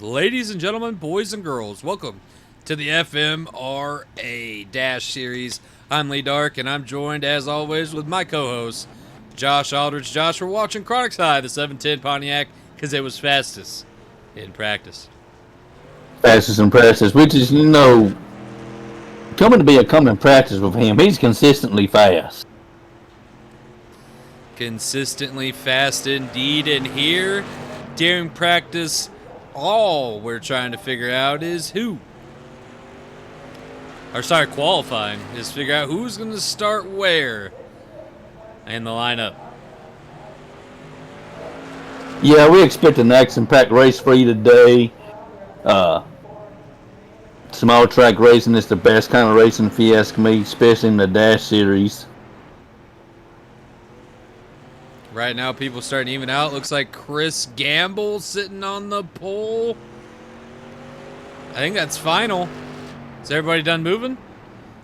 Ladies and gentlemen, boys and girls, welcome to the FMRA Dash Series. I'm Lee Dark, and I'm joined, as always, with my co-host, Josh Aldridge. Josh, we're watching Chronics High, the 710 Pontiac, because it was fastest in practice. Fastest in practice, which is, coming to be a common practice with him. He's consistently fast. Consistently fast indeed, and here, during practice, all we're trying to figure out is qualifying is figure out who's going to start where in the lineup. Yeah, we expect an action-packed race for you today. Small track racing is the best kind of racing, if you ask me, especially in the Dash Series. Right now, people starting to even out. Looks like Chris Gamble sitting on the pole. I think that's final. Is everybody done moving?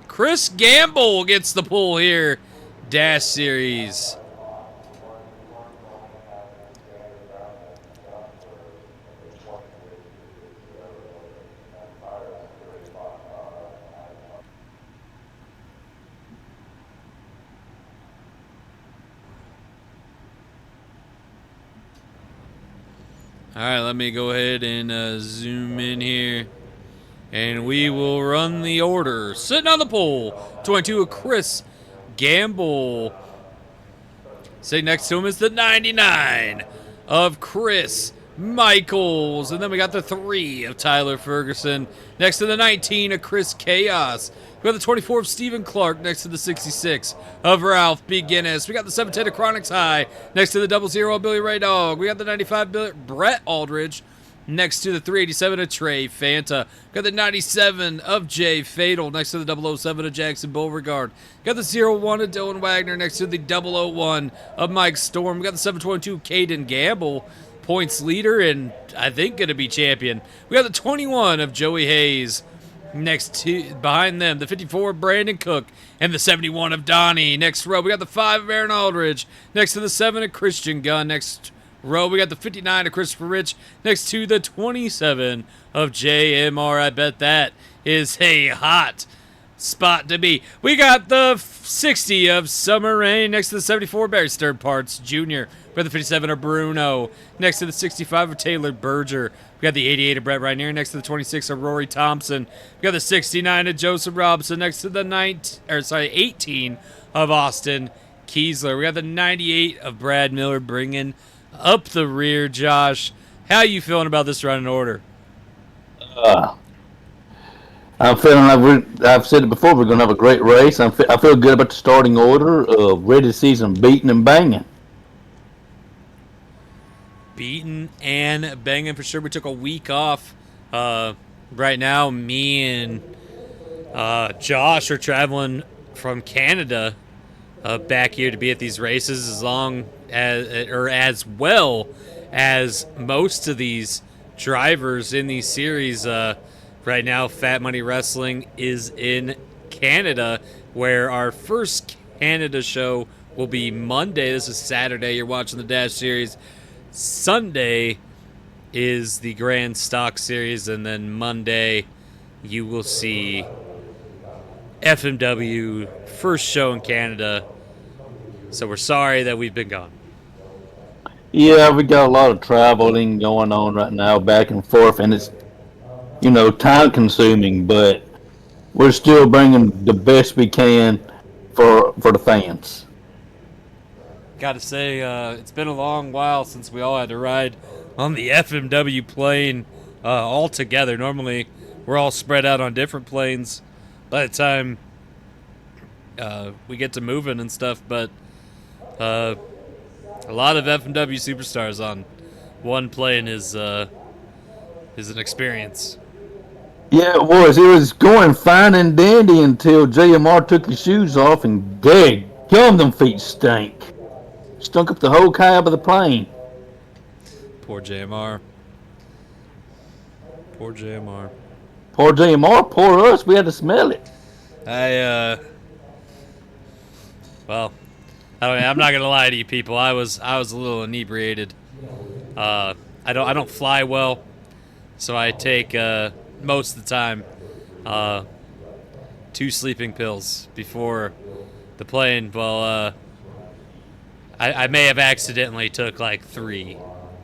Chris Gamble gets the pole here. Dash Series. All right, let me go ahead and zoom in here. And we will run the order. Sitting on the pole, 22 of Chris Gamble. Sitting next to him is the 99 of Chris Michaels. And then we got the 3 of Tyler Ferguson. Next to the 19 of Chris Chaos. We got the 24 of Stephen Clark next to the 66 of Ralph B. Guinness. We got the 710 of Chronics High next to the 00 of Billy Ray Dog. We got the 95 Brett Aldridge next to the 387 of Trey Fanta. Got the 97 of Jay Fatal next to the 007 of Jackson Beauregard. Got the 01 of Dylan Wagner next to the 001 of Mike Storm. We got the 722 Caden Gamble, points leader and I think going to be champion. We got the 21 of Joey Hayes. Behind them, the 54 of Brandon Cook and the 71 of Donnie. Next row, we got the 5 of Aaron Aldridge. Next to the 7 of Christian Gunn. Next row, we got the 59 of Christopher Rich. Next to the 27 of G.A.M.E. I bet that is a hot spot to be. We got the 60 of Summer Rain next to the 74 Barry Stern Parts Jr. For the 57 of Bruno. Next to the 65 of Taylor Berger. We got the 88 of Brett Rainier. Next to the 26 of Rory Thompson. We got the 69 of Joseph Robinson. Next to the 18 of Austin Kiesler. We got the 98 of Brad Miller bringing up the rear. Josh, how you feeling about this running order? I'm feeling like I've said it before, we're going to have a great race. I feel good about the starting order. Ready to see some beating and banging. Beaten and banging for sure. We took a week off. Right now, me and Josh are traveling from Canada back here to be at these races, as well as most of these drivers in these series. Right now, Fat Money Wrestling is in Canada, where our first Canada show will be Monday. This is Saturday. You're watching the Dash Series. Sunday is the Grand Stock Series, and then Monday you will see FMW first show in Canada. So we're sorry that we've been gone. Yeah, we got a lot of traveling going on right now, back and forth, and it's, time consuming, but we're still bringing the best we can for the fans. Got to say, it's been a long while since we all had to ride on the FMW plane all together. Normally, we're all spread out on different planes by the time we get to moving and stuff. But a lot of FMW superstars on one plane is an experience. Yeah, it was. It was going fine and dandy until JMR took his shoes off and gum them feet stink. Stunk up the whole cab of the plane. Poor JMR. Poor JMR. Poor JMR, poor us. We had to smell it. Well, I'm not gonna lie to you people. I was a little inebriated. I don't fly well, So I take most of the time 2 sleeping pills before the plane. Well, I may have accidentally took like 3.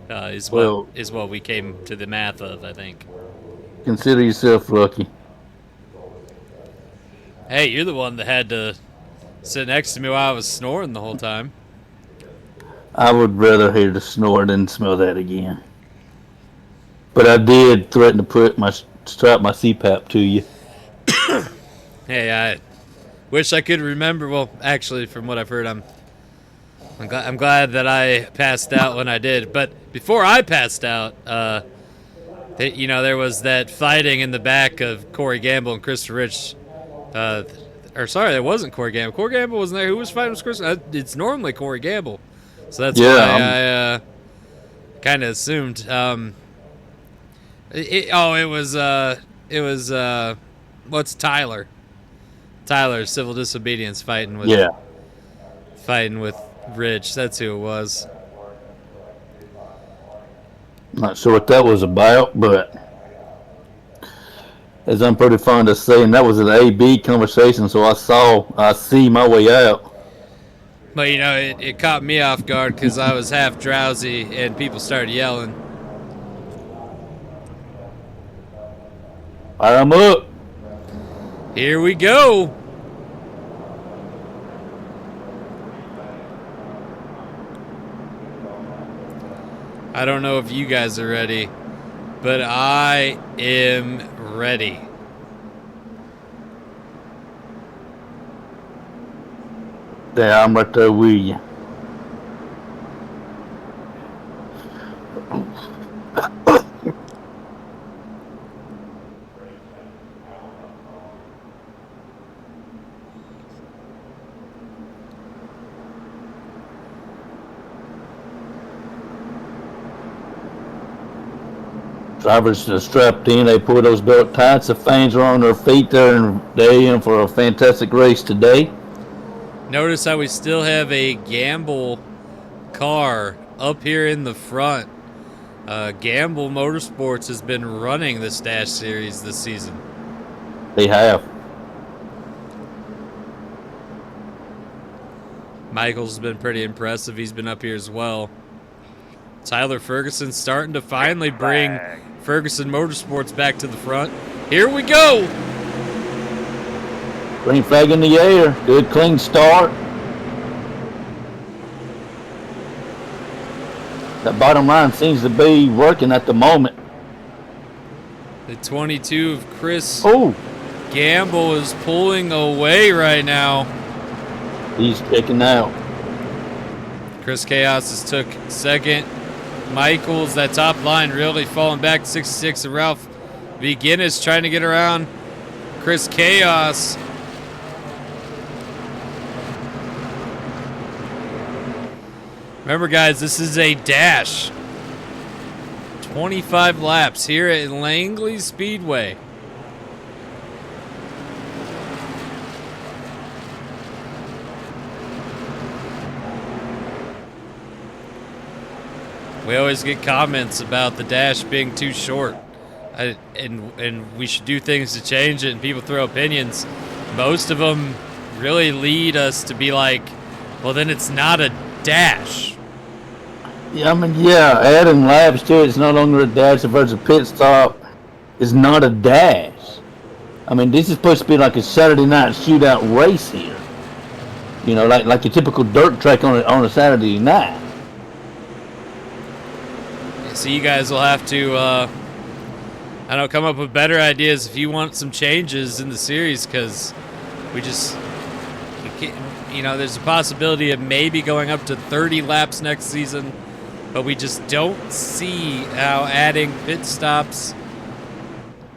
Is Well, what we came to the math of, I think. consider yourself lucky. Hey, you're the one that had to sit next to me while I was snoring the whole time. I would rather hear the snore than smell that again. But I did threaten to strap my CPAP to you. Hey, I wish I could remember. Well, actually, from what I've heard, I'm glad that I passed out when I did. But before I passed out, there was that fighting in the back of Corey Gamble and Christopher Rich. Sorry, it wasn't Corey Gamble. Corey Gamble wasn't there. Who was fighting with Chris? It's normally Corey Gamble. So that's why I kind of assumed. It was what's Tyler? Tyler, civil disobedience, fighting with Rich. That's who it was. Not sure what that was about, but as I'm pretty fond of saying, that was an A-B conversation, so I see my way out. But, it caught me off guard because I was half drowsy and people started yelling. Fire 'em up. Here we go. I don't know if you guys are ready, but I am ready. Yeah, I'm right there with you. Drivers are strapped in. They pull those belt tights. The fans are on their feet there, and they're in for a fantastic race today. Notice how we still have a Gamble car up here in the front. Gamble Motorsports has been running this Dash Series this season. They have. Michael's been pretty impressive. He's been up here as well. Tyler Ferguson starting to finally bring Ferguson Motorsports back to the front. Here we go. Green flag in the air. Good clean start. That bottom line seems to be working at the moment. The 22 of Chris Oh, Gamble is pulling away right now. he's checking out. Chris Chaos has took second. Michaels, that top line really falling back. 66 of Ralph Viginnis trying to get around Chris Chaos. Remember, guys, this is a dash. 25 laps here at Langley Speedway. We always get comments about the dash being too short, and we should do things to change it, and people throw opinions. Most of them really lead us to be like, well, then it's not a dash. Yeah, adding laps to it's no longer a dash versus a pit stop. It's not a dash. This is supposed to be like a Saturday night shootout race here. Like a typical dirt track on a Saturday night. So you guys will have to, come up with better ideas if you want some changes in the series, because there's a possibility of maybe going up to 30 laps next season, but we just don't see how adding pit stops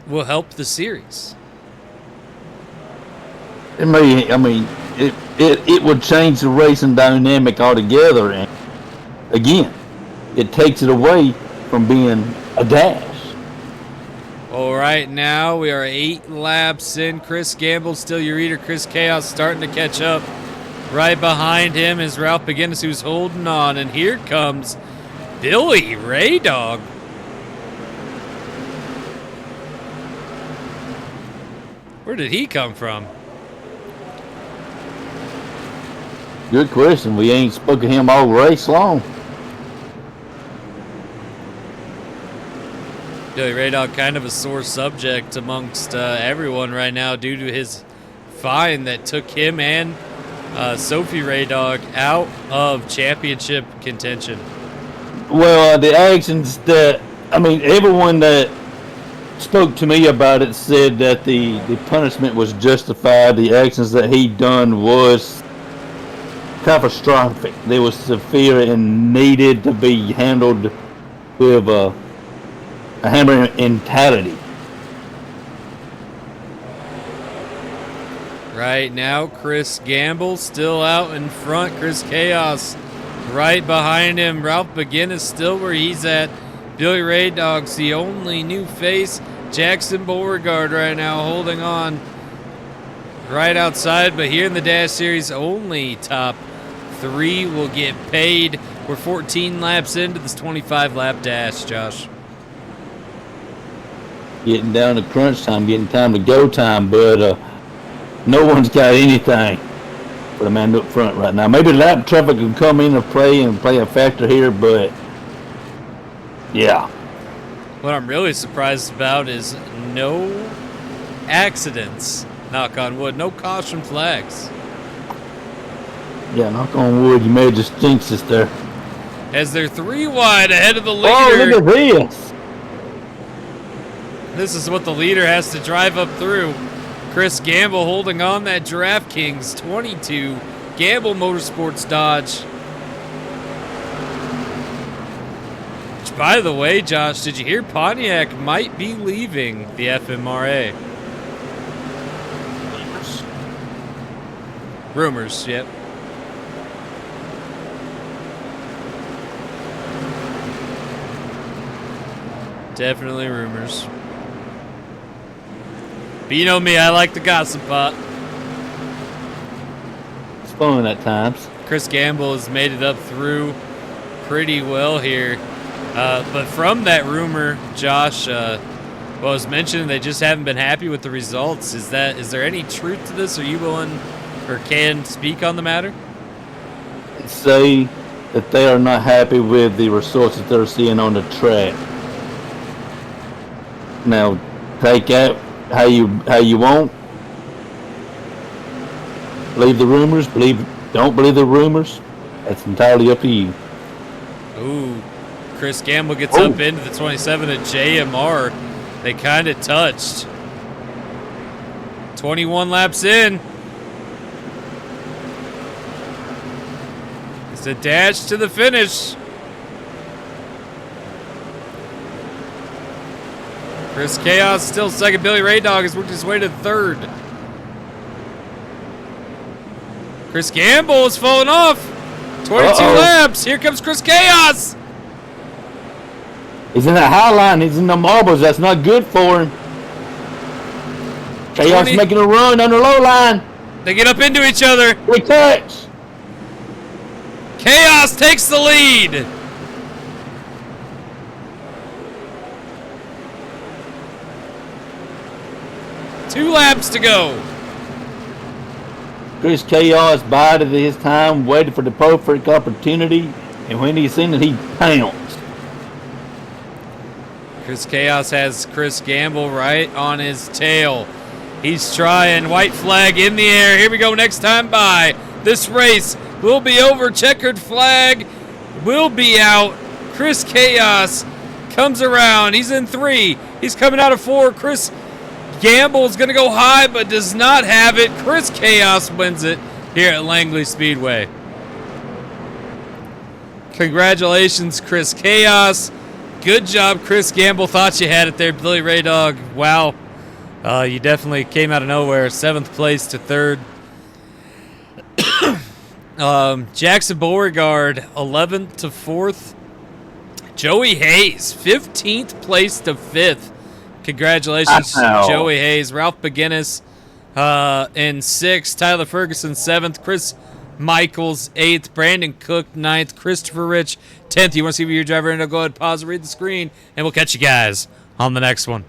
will help the series. It would change the racing dynamic altogether, and again, it takes it away from being a dash. Well, right now we are 8 laps in. Chris Gamble, still your leader. Chris Chaos starting to catch up. Right behind him is Ralph Beginnis, who's holding on, and here comes Billy Raydog. Where did he come from? Good question. We ain't spoken to him all race long. Billy Ray Dog kind of a sore subject amongst everyone right now due to his fine that took him and Sophie Ray Dog out of championship contention. Well, the actions that, everyone that spoke to me about it said that the punishment was justified. The actions that he done was catastrophic. They were severe and needed to be handled with a hammer mentality. Right now, Chris Gamble still out in front. Chris Chaos right behind him. Ralph McGinnis still where he's at. Billy Ray Dog's the only new face. Jackson Beauregard right now holding on right outside. But here in the Dash Series, only top 3 will get paid. We're 14 laps into this 25-lap dash, Josh. Getting down to crunch time, getting time to go time, but no one's got anything for the man up front right now. Maybe lap traffic can come in and play a factor here, but yeah. What I'm really surprised about is no accidents. Knock on wood. No caution flags. Yeah, knock on wood. You may have just jinxed us there. As they're 3 wide ahead of the leader. Oh, look at this. This is what the leader has to drive up through. Chris Gamble holding on that DraftKings 22 Gamble Motorsports Dodge. Which, by the way, Josh, did you hear Pontiac might be leaving the FMRA? Rumors, yep. Definitely rumors. But you know me, I like the gossip pot. It's fun at times. Chris Gamble has made it up through pretty well here. But from that rumor, Josh, was mentioned they just haven't been happy with the results. Is there any truth to this? Are you willing or can speak on the matter? Say that they are not happy with the results that they're seeing on the track. Now, take out how you want. Believe the rumors. Don't believe the rumors. That's entirely up to you. Ooh, Chris Gamble gets up into the 27 at G.A.M.E. They kind of touched. 21 laps in. It's a dash to the finish. Chris Chaos still second. Billy Ray Dog has worked his way to third. Chris Gamble is falling off. 22 laps. Here comes Chris Chaos. He's in that high line. He's in the marbles. That's not good for him. Chaos making a run on the low line. They get up into each other. We touch. Chaos takes the lead. Two laps to go. Chris Chaos bided his time, waited for the perfect opportunity, and when he seen it, he pounced. Chris Chaos has Chris Gamble right on his tail. He's trying. White flag in the air. Here we go. Next time by. This race will be over. Checkered flag will be out. Chris Chaos comes around. He's in 3. He's coming out of 4. Chris Gamble is going to go high, but does not have it. Chris Chaos wins it here at Langley Speedway. Congratulations, Chris Chaos. Good job, Chris Gamble. Thought you had it there, Billy Ray Dog. Wow. You definitely came out of nowhere. 7th place to 3rd. Jackson Beauregard, 11th to 4th. Joey Hayes, 15th place to 5th. Congratulations, Joey Hayes. Ralph McGinnis in 6th. Tyler Ferguson, 7th. Chris Michaels, 8th. Brandon Cook, 9th. Christopher Rich, 10th. You want to see what your driver ended up? Go ahead, pause, read the screen, and we'll catch you guys on the next one.